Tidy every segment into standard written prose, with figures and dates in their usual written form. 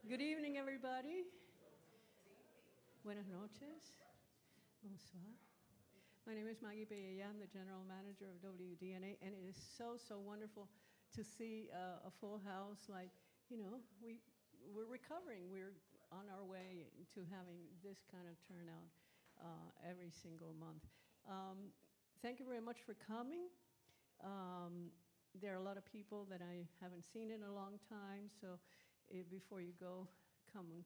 Good evening, everybody. Buenas noches. Bonsoir. My name is Maggie Beya. I'm the general manager of WDNA, and it is so wonderful to see a full house. Like, you know, we're recovering. We're on our way to having this kind of turnout every single month. Thank you very much for coming. There are a lot of people that I haven't seen in a long time, so before you go, come and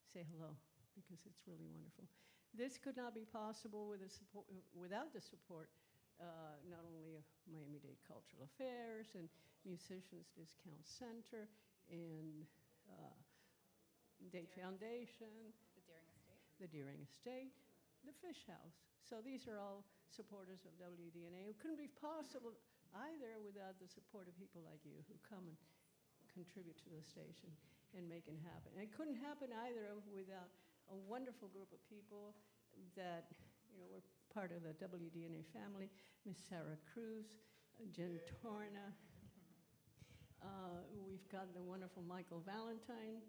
say hello, because it's really wonderful. This could not be possible without the support not only of Miami-Dade Cultural Affairs and Musicians Discount Center and Dade Foundation, the Deering Estate, the Fish House. So these are all supporters of WDNA. It couldn't be possible either without the support of people like you who come and contribute to the station and make it happen. And it couldn't happen either without a wonderful group of people that, you know, were part of the WDNA family. Miss Sarah Cruz, Jen Torna. We've got the wonderful Michael Valentine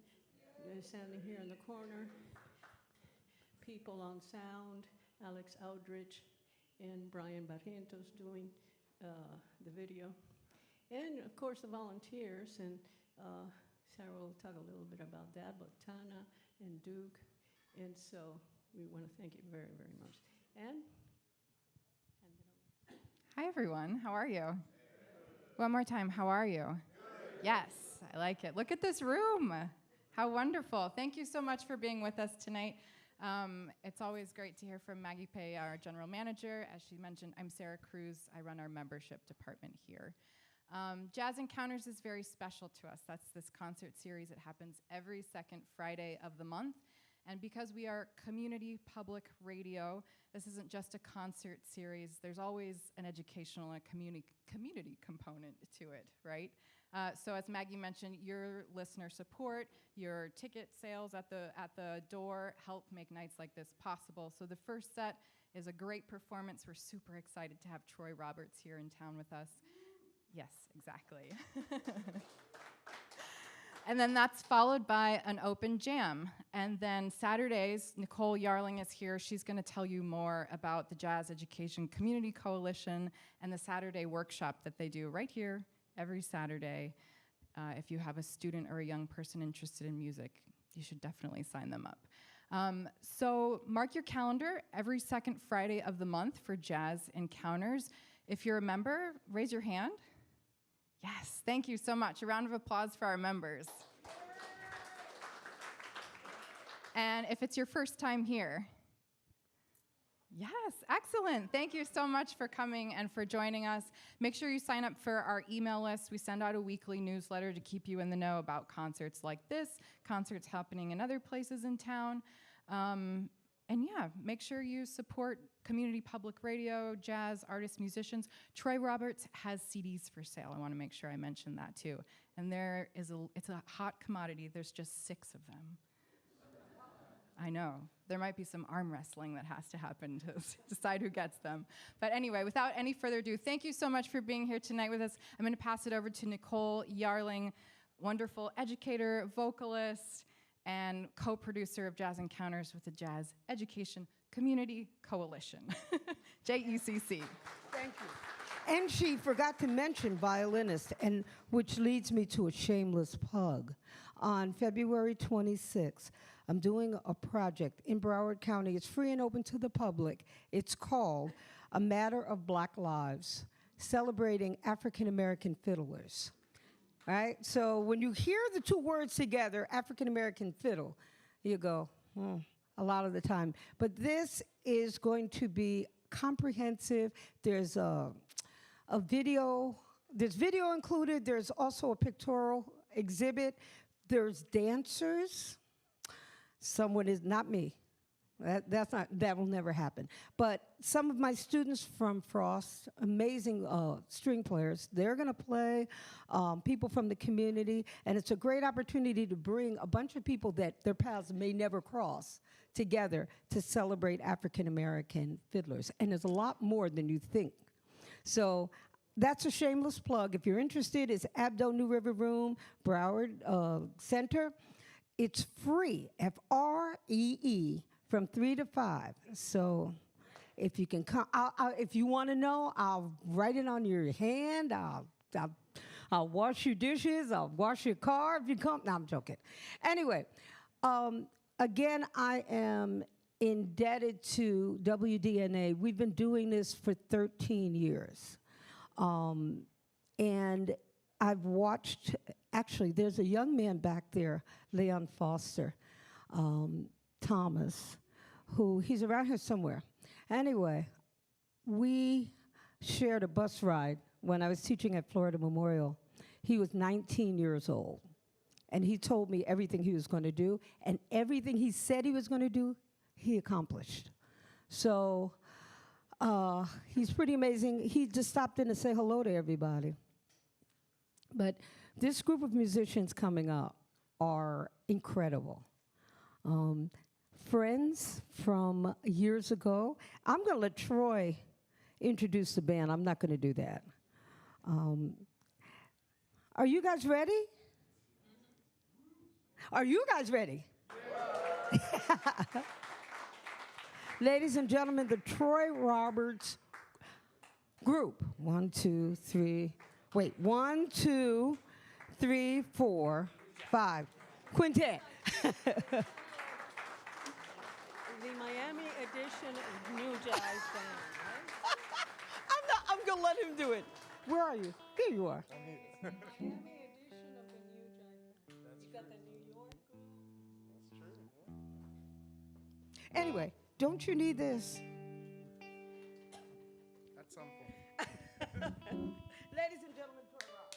standing here in the corner. People on sound, Alex Aldrich and Brian Barrientos doing the video. And of course the volunteers, and Sarah will talk a little bit about that, but Tana and Duke. And so we want to thank you very, very much. And hand it over. Hi, everyone. How are you? One more time. How are you? Yes, I like it. Look at this room. How wonderful. Thank you so much for being with us tonight. It's always great to hear from Maggie Pei, our general manager. As she mentioned, I'm Sarah Cruz. I run our membership department here. Jazz Encounters is very special to us. That's this concert series. It happens every second Friday of the month. And because we are community public radio, this isn't just a concert series. There's always an educational and community component to it, right? So as Maggie mentioned, your listener support, your ticket sales at the door help make nights like this possible. So the first set is a great performance. We're super excited to have Troy Roberts here in town with us. Yes, exactly. And then that's followed by an open jam. And then Saturdays, Nicole Yarling is here. She's going to tell you more about the Jazz Education Community Coalition and the Saturday workshop that they do right here every Saturday. If you have a student or a young person interested in music, you should definitely sign them up. So mark your calendar every second Friday of the month for Jazz Encounters. If you're a member, raise your hand. Yes, thank you so much. A round of applause for our members. And if it's your first time here, yes, excellent. Thank you so much for coming and for joining us. Make sure you sign up for our email list. We send out a weekly newsletter to keep you in the know about concerts like this, concerts happening in other places in town. And yeah, make sure you support community public radio, jazz, artists, musicians. Troy Roberts has CDs for sale. I want to make sure I mention that too. And it's a hot commodity. There's just 6 of them. I know. There might be some arm wrestling that has to happen to decide who gets them. But anyway, without any further ado, thank you so much for being here tonight with us. I'm going to pass it over to Nicole Yarling, wonderful educator, vocalist, and co-producer of Jazz Encounters with the Jazz Education Community Coalition, JECC. Thank you. And she forgot to mention violinist, and which leads me to a shameless plug. On February 26th, I'm doing a project in Broward County. It's free and open to the public. It's called A Matter of Black Lives, celebrating African American fiddlers. All right? So when you hear the 2 words together, African American fiddle, you go, a lot of the time. But this is going to be comprehensive. There's a video. There's video included. There's also a pictorial exhibit. There's dancers. Someone is not me. That will never happen. But some of my students from Frost, amazing string players, they're going to play, people from the community, and it's a great opportunity to bring a bunch of people that their paths may never cross together to celebrate African American fiddlers. And there's a lot more than you think. So that's a shameless plug. If you're interested, it's Abdo New River Room, Broward Center. It's free, FREE, from 3 to 5. So if you can come, if you want to know, I'll write it on your hand. I'll wash your dishes. I'll wash your car if you come. No, I'm joking. Anyway, again, I am indebted to WDNA. We've been doing this for 13 years. And I've watched, actually, there's a young man back there, Leon Foster Thomas, who, he's around here somewhere. Anyway, we shared a bus ride when I was teaching at Florida Memorial. He was 19 years old, and he told me everything he was going to do, and everything he said he was going to do, he accomplished. So he's pretty amazing. He just stopped in to say hello to everybody. But this group of musicians coming up are incredible. Friends from years ago. I'm going to let Troy introduce the band. I'm not going to do that. Are you guys ready? Are you guys ready? Yeah. Ladies and gentlemen, the Troy Roberts group. 1, 2, 3. Wait, 1, 2, 3, 4, 5. Quintet. The Miami edition of Nu-Jive band, right? I'm going to let him do it. Where are you? Here you are. Miami edition of the Nu-Jive band. You got the New York group. That's true. Anyway, don't you need this? At some point. Ladies and gentlemen, Troy Roberts.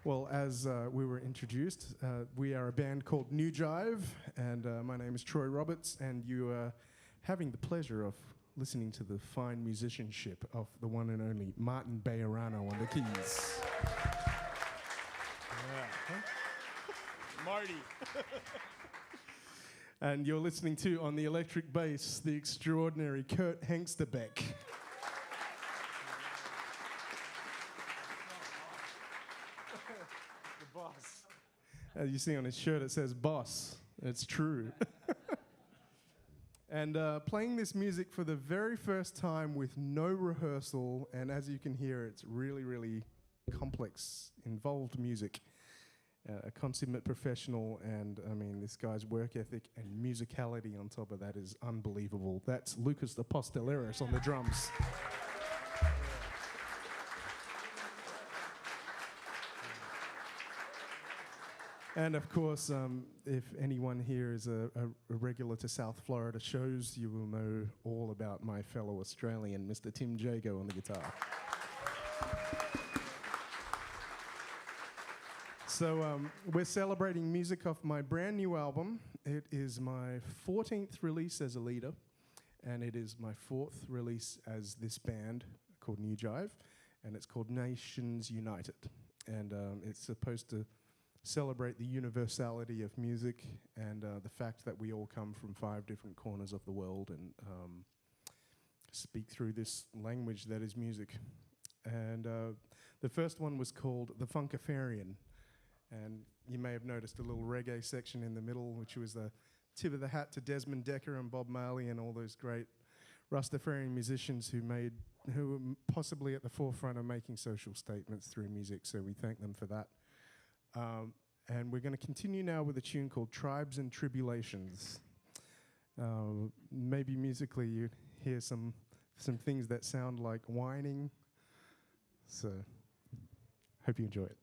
Well, as we were introduced, we are a band called Nu-Jive, and my name is Troy Roberts, and you are having the pleasure of listening to the fine musicianship of the one and only Martin Bejarano on the keys. Marty. And you're listening to, on the electric bass, the extraordinary Kurt Hengsterbeck. The boss. As you see on his shirt, it says boss. It's true. And playing this music for the very first time with no rehearsal, and as you can hear, it's really, really complex, involved music. A consummate professional, and I mean, this guy's work ethic and musicality on top of that is unbelievable. That's Lucas the Posteleros on the drums. And of course, if anyone here is a regular to South Florida shows, you will know all about my fellow Australian, Mr. Tim Jago on the guitar. So we're celebrating music off my brand new album. It is my 14th release as a leader, and it is my 4th release as this band called Nu-Jive, and it's called Nations United. And it's supposed to celebrate the universality of music and the fact that we all come from 5 different corners of the world and speak through this language that is music. And the first one was called The Funkafarian. And you may have noticed a little reggae section in the middle, which was a tip of the hat to Desmond Decker and Bob Marley and all those great Rastafarian musicians who were possibly at the forefront of making social statements through music. So we thank them for that. And we're going to continue now with a tune called Tribes and Tribulations. Maybe musically you hear some things that sound like whining. So hope you enjoy it.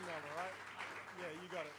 number, right? Yeah, you got it.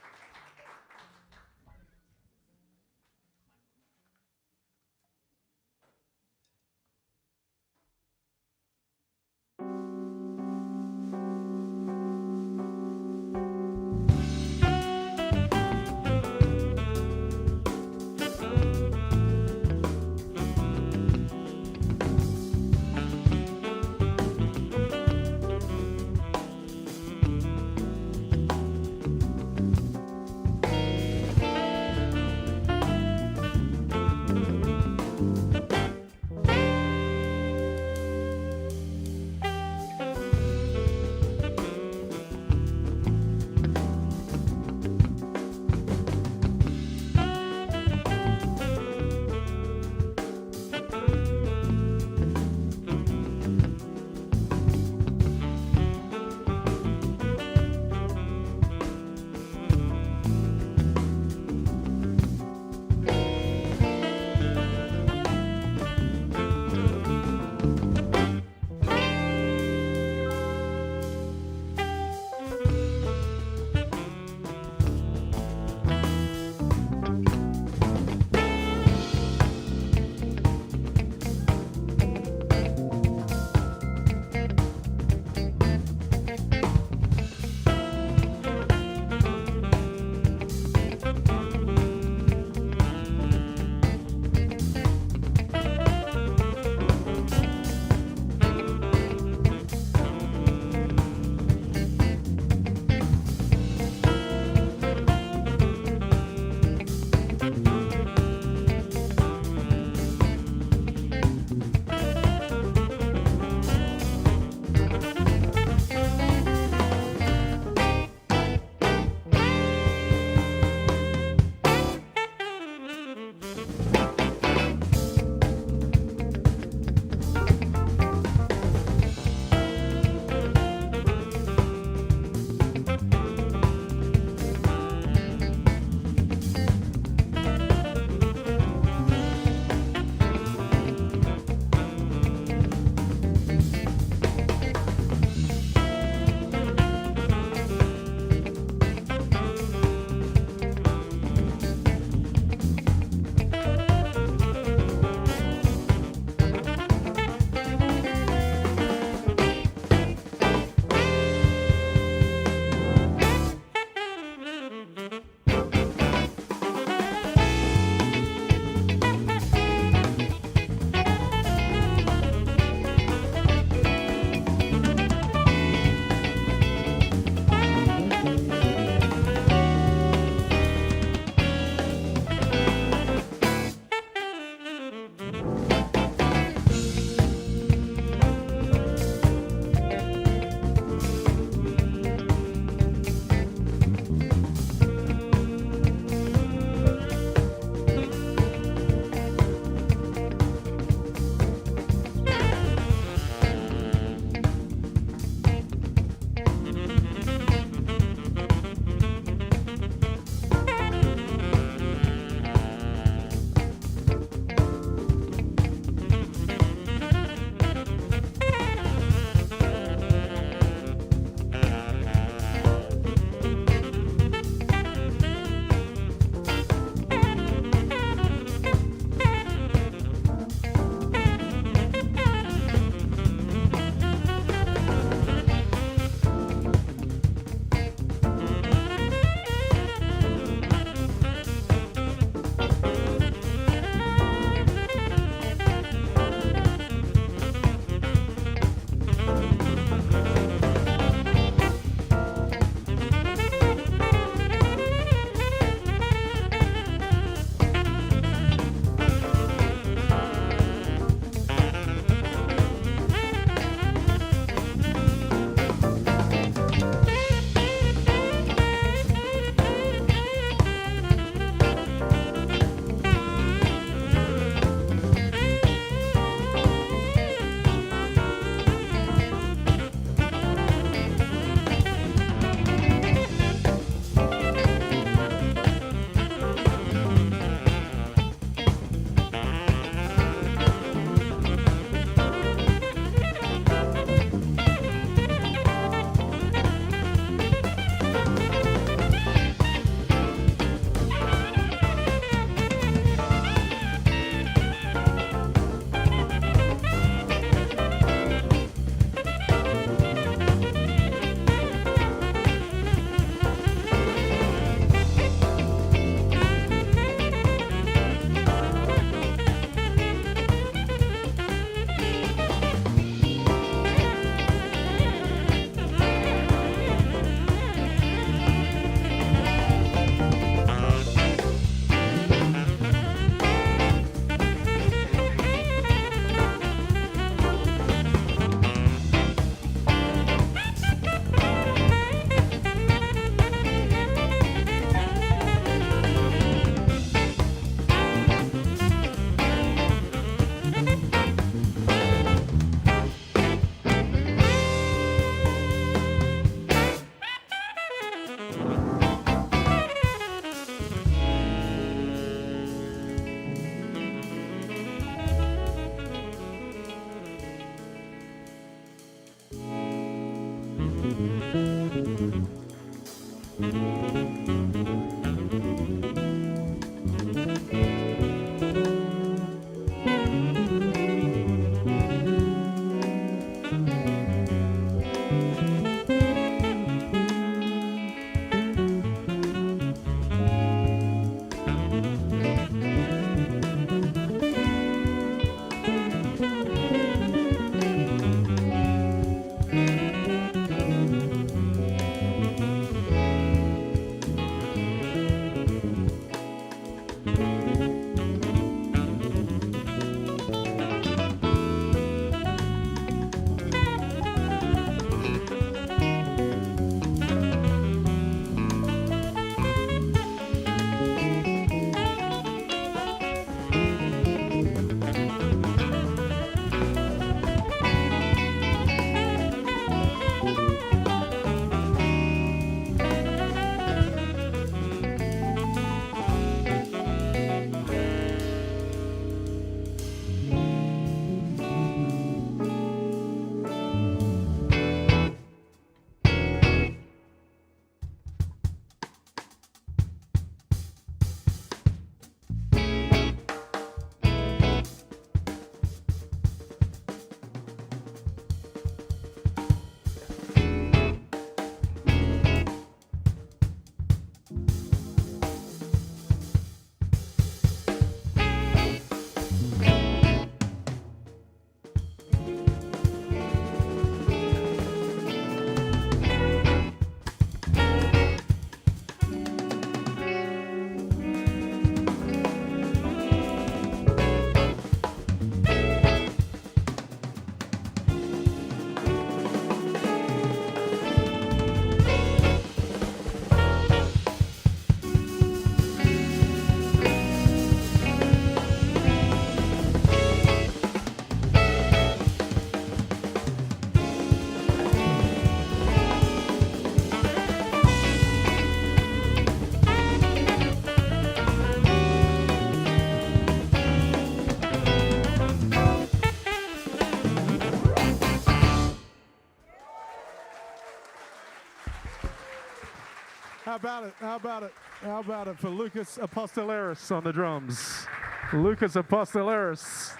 How about it? How about it? How about it for Lucas Apostolaris on the drums? Lucas Apostolaris.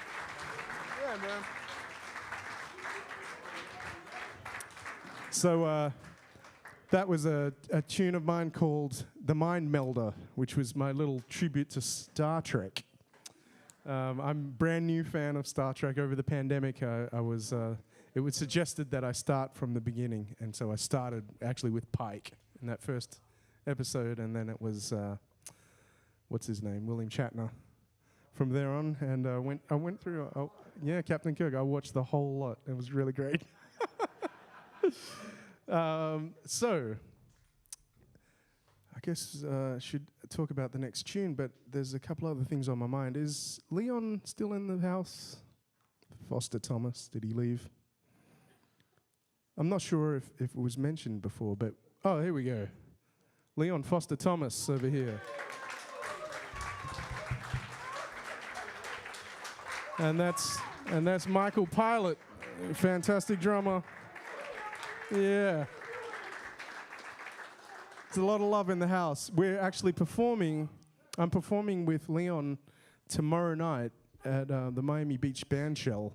Yeah, man. So that was a tune of mine called The Mind Melder, which was my little tribute to Star Trek. I'm a brand new fan of Star Trek. Over the pandemic, it was suggested that I start from the beginning, and so I started actually with Pike in that first episode, and then it was what's his name, William Shatner. From there on, and I went through. Captain Kirk. I watched the whole lot. It was really great. So, I guess I should talk about the next tune, but there's a couple other things on my mind. Is Leon still in the house? Foster Thomas, did he leave? I'm not sure if it was mentioned before, but oh, here we go. Leon Foster Thomas over here. And that's Michael Pilot, fantastic drummer. Yeah. It's a lot of love in the house. We're actually performing. I'm performing with Leon tomorrow night at the Miami Beach Band Shell,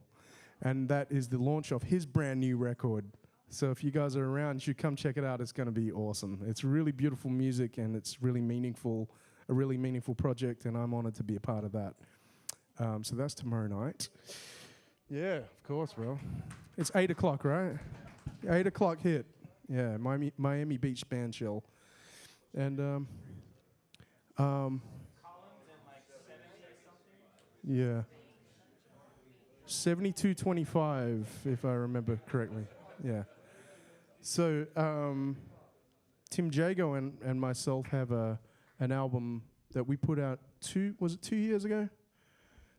and that is the launch of his brand new record. So if you guys are around, you should come check it out. It's going to be awesome. It's really beautiful music, and it's really meaningful, a really meaningful project, and I'm honored to be a part of that. So that's tomorrow night. Yeah, of course, bro. It's 8 o'clock, right? 8 o'clock hit. Yeah, Miami Beach Band Shell. And yeah, 7225, if I remember correctly. Yeah. So Tim Jago and myself have an album that we put out 2 years ago?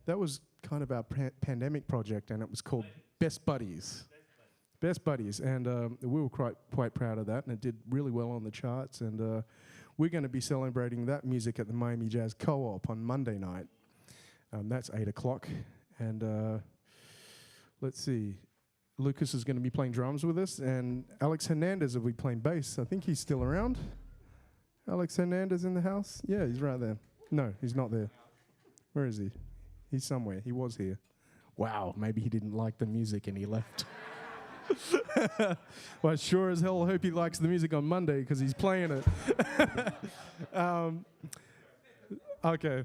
That was kind of our pandemic project, and it was called Best Buddies. Best Buddies, and we were quite proud of that, and it did really well on the charts, and we're going to be celebrating that music at the Miami Jazz Co-op on Monday night. That's 8 o'clock, and let's see, Lucas is going to be playing drums with us, and Alex Hernandez will be playing bass. I think he's still around. Alex Hernandez in the house? Yeah, he's right there. No, he's not there. Where is he? He's somewhere. He was here. Wow, maybe he didn't like the music and he left. Well, I sure as hell hope he likes the music on Monday because he's playing it. Okay.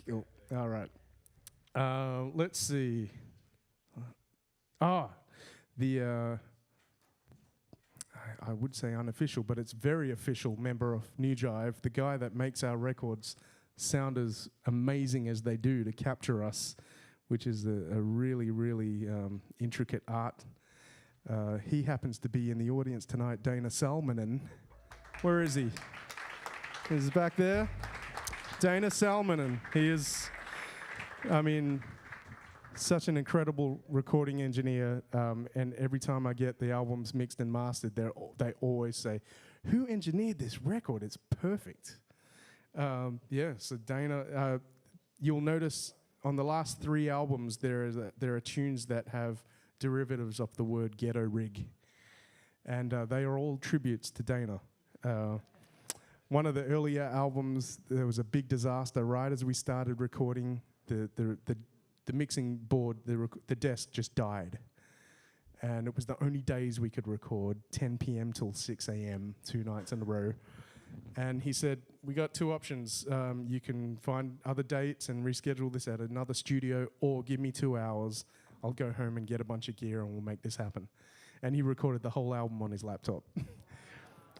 Cool. All right. Let's see. The I would say unofficial, but it's very official member of Nu-Jive, the guy that makes our records sound as amazing as they do to capture us, which is a really, really intricate art. He happens to be in the audience tonight, Dana Salminen. Where is he? He's back there. Dana Salminen. He is, I mean, such an incredible recording engineer, and every time I get the albums mixed and mastered, they always say, "Who engineered this record? It's perfect." So Dana, you'll notice on the last 3 albums there are tunes that have derivatives of the word ghetto rig, and they are all tributes to Dana. One of the earlier albums, there was a big disaster right as we started recording. The mixing board, the desk just died. And it was the only days we could record, 10 p.m. till 6 a.m., 2 nights in a row. And he said, we got 2 options. You can find other dates and reschedule this at another studio, or give me 2 hours. I'll go home and get a bunch of gear and we'll make this happen. And he recorded the whole album on his laptop.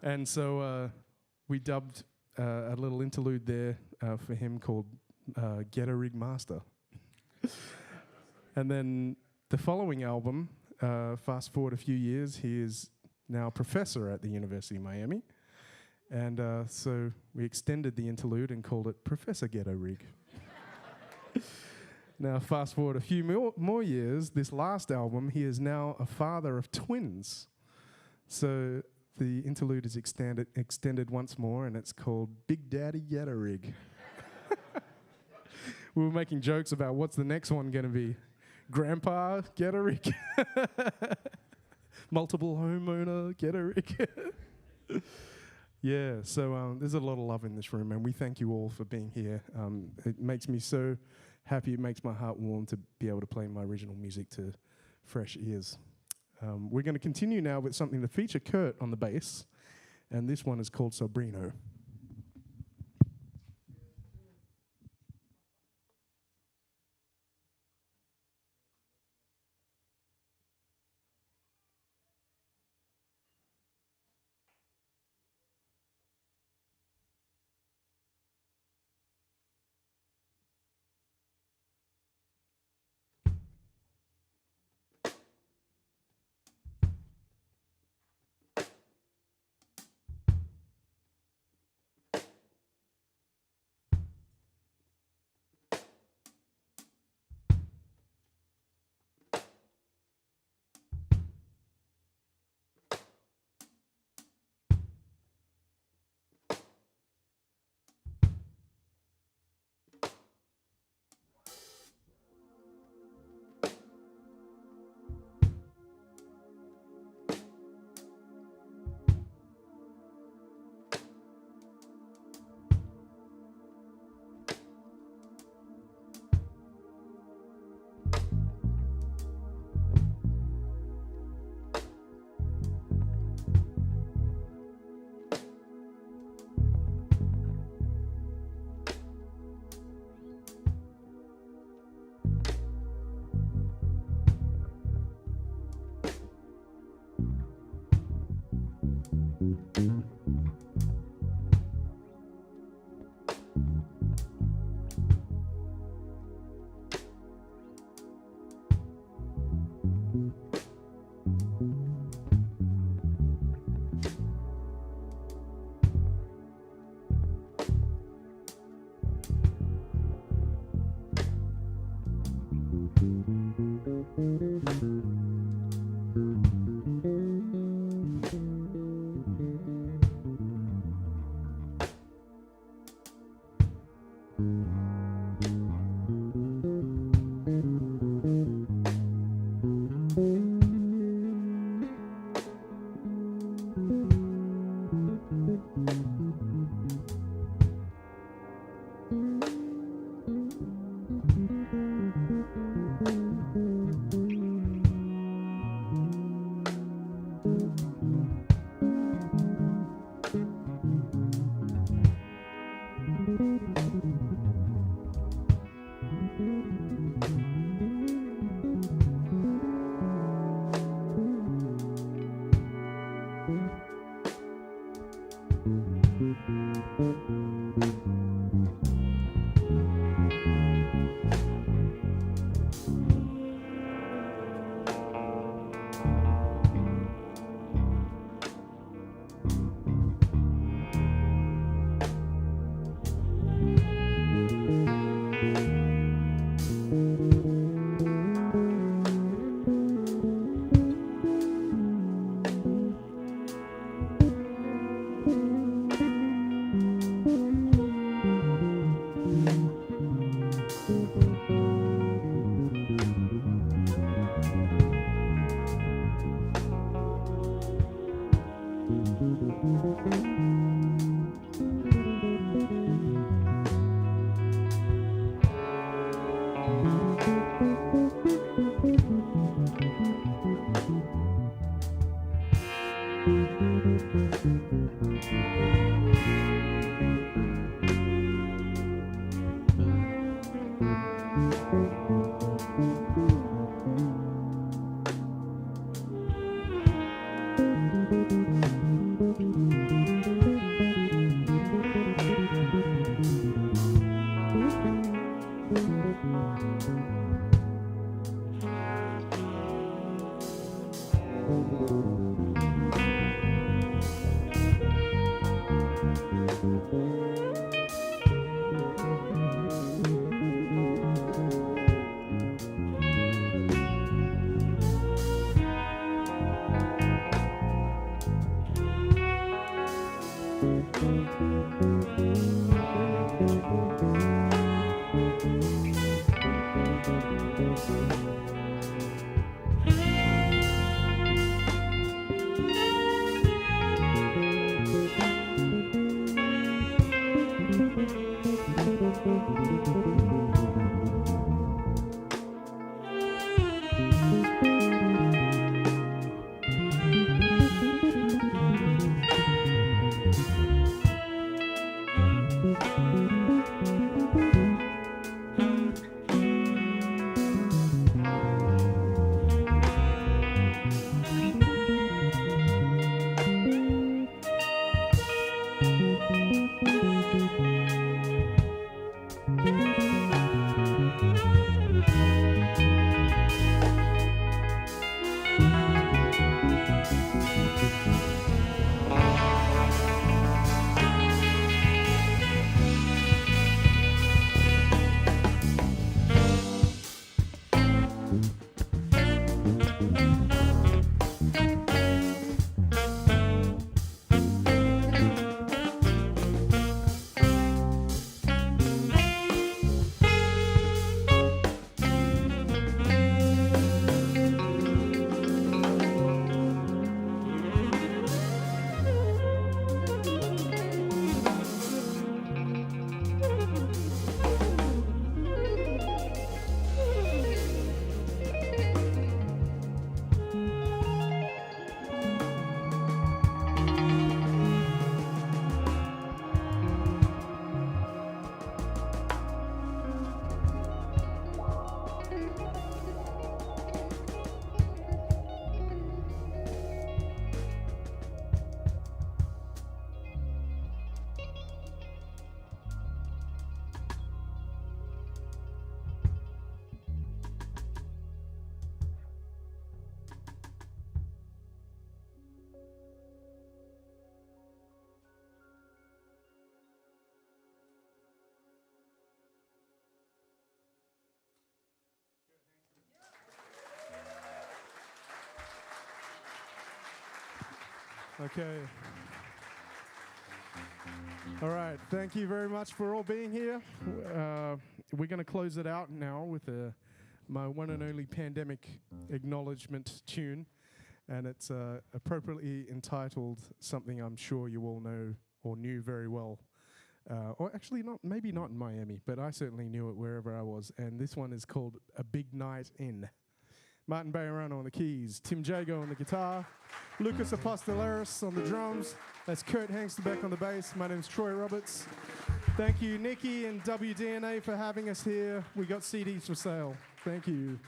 And so we dubbed a little interlude there for him called Ghetto Rig Master. And then the following album, fast forward a few years, he is now a professor at the University of Miami. And so we extended the interlude and called it Professor Ghetto Rig. Now, fast forward a few more years, this last album, he is now a father of twins. So the interlude is extended once more, and it's called Big Daddy Ghetto Rig. We were making jokes about what's the next one going to be. Grandpa Ghetto Rig. Multiple homeowner Ghetto Rig. Yeah, so there's a lot of love in this room, and we thank you all for being here. It makes me so happy. It makes my heart warm to be able to play my original music to fresh ears. We're going to continue now with something to feature Kurt on the bass, and this one is called Sobrino. Okay. All right. Thank you very much for all being here. We're going to close it out now with my one and only pandemic acknowledgement tune. And it's appropriately entitled something I'm sure you all know or knew very well. Or actually, maybe not in Miami, but I certainly knew it wherever I was. And this one is called A Big Night In. Martin Bayerano on the keys, Tim Jago on the guitar, Lucas Apostolaris on the drums, that's Kurt Hangsterbeck on the bass, my name's Troy Roberts. Thank you, Nikki and WDNA, for having us here. We got CDs for sale. Thank you.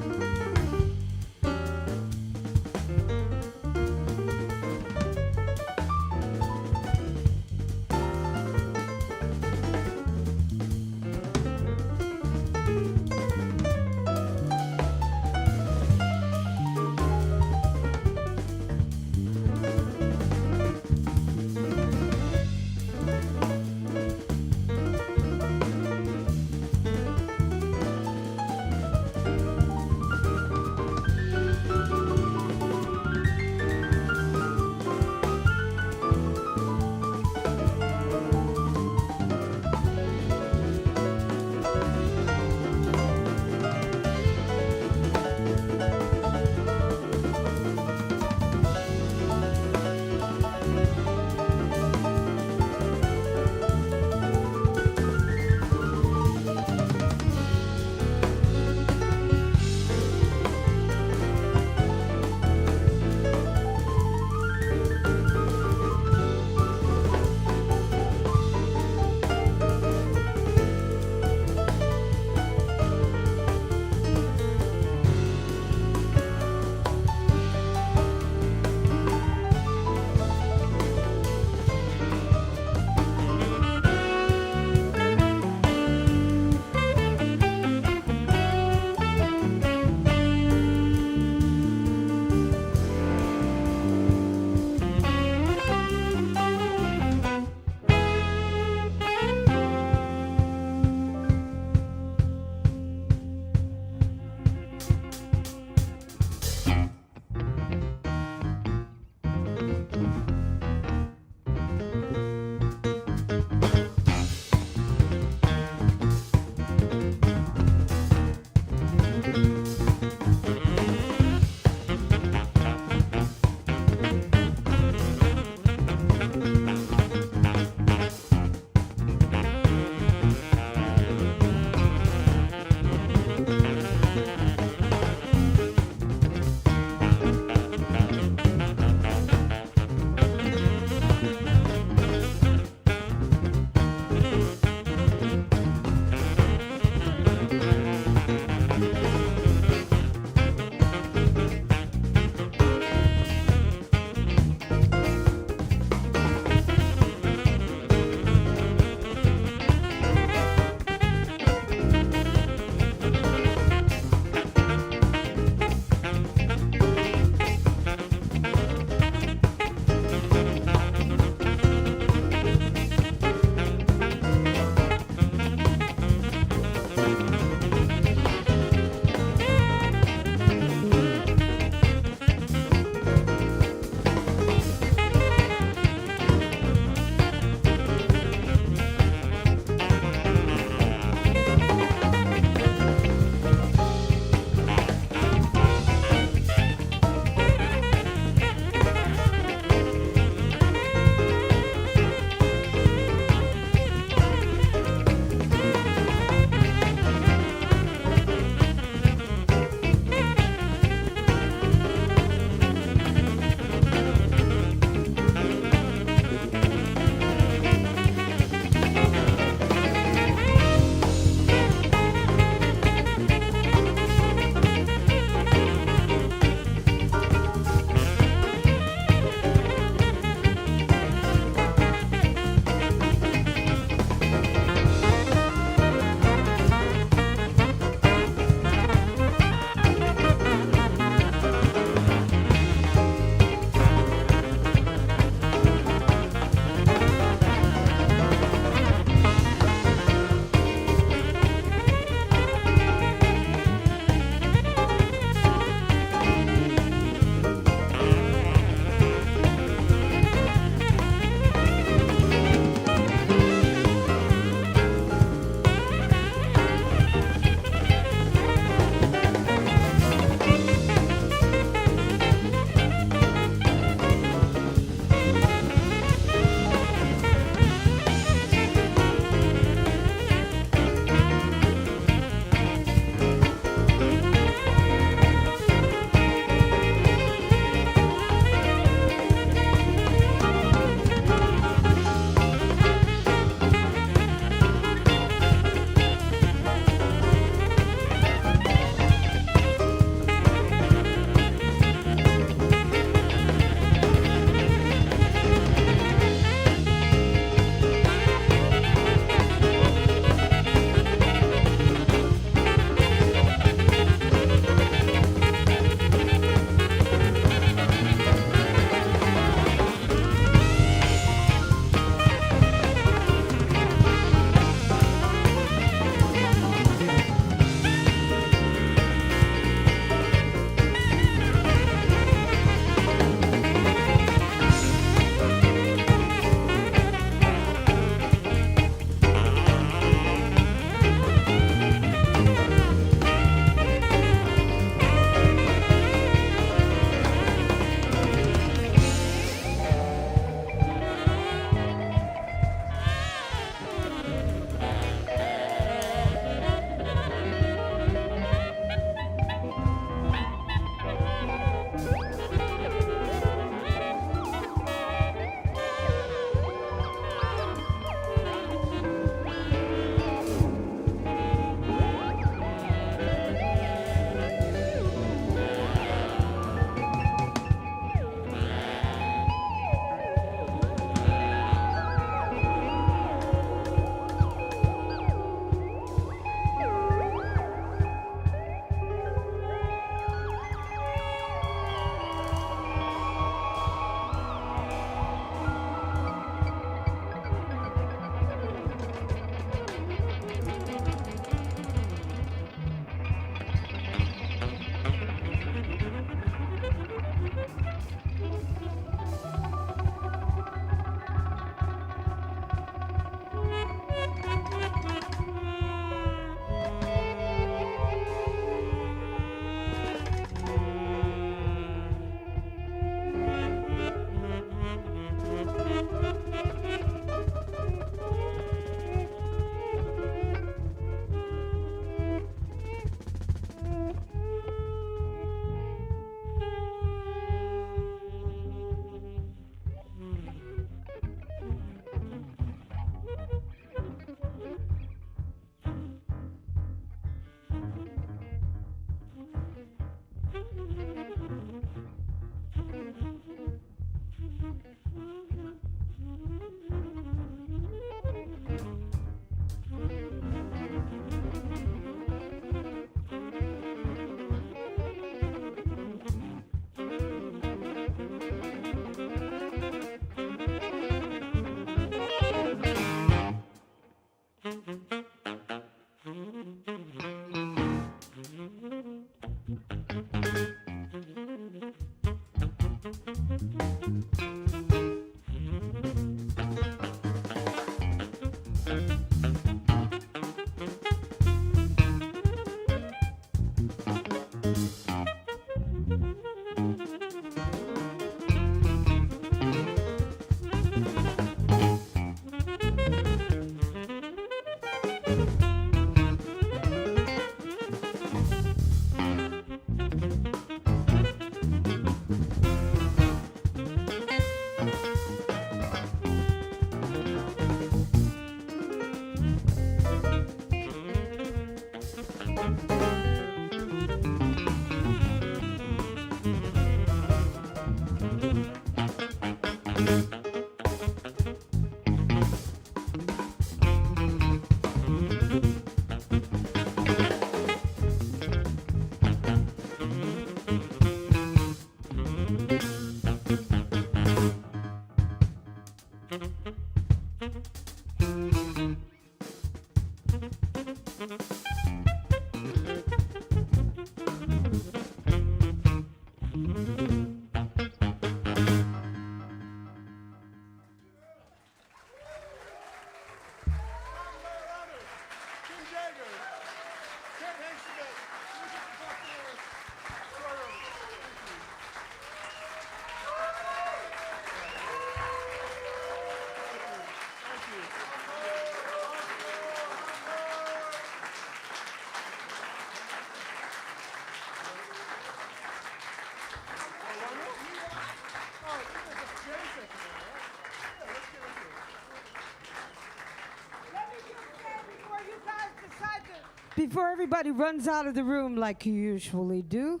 Before everybody runs out of the room like you usually do,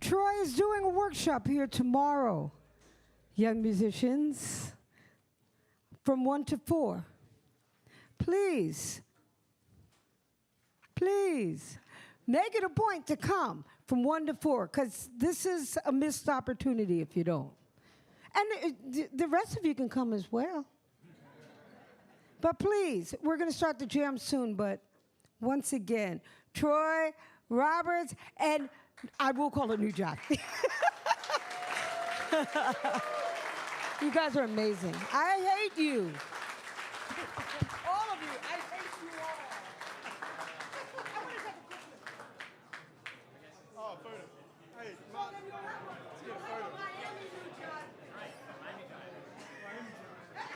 Troy is doing a workshop here tomorrow. Young musicians, from 1 to 4. Please, please, make it a point to come from 1 to 4, because this is a missed opportunity if you don't. And the rest of you can come as well. But please, we're going to start the jam soon, but once again, Troy Roberts, and I will call it Nu-Jive. You guys are amazing. I hate you. All of you. I hate you all. I want to take a picture. Oh, photo. Hey, Well, then you don't have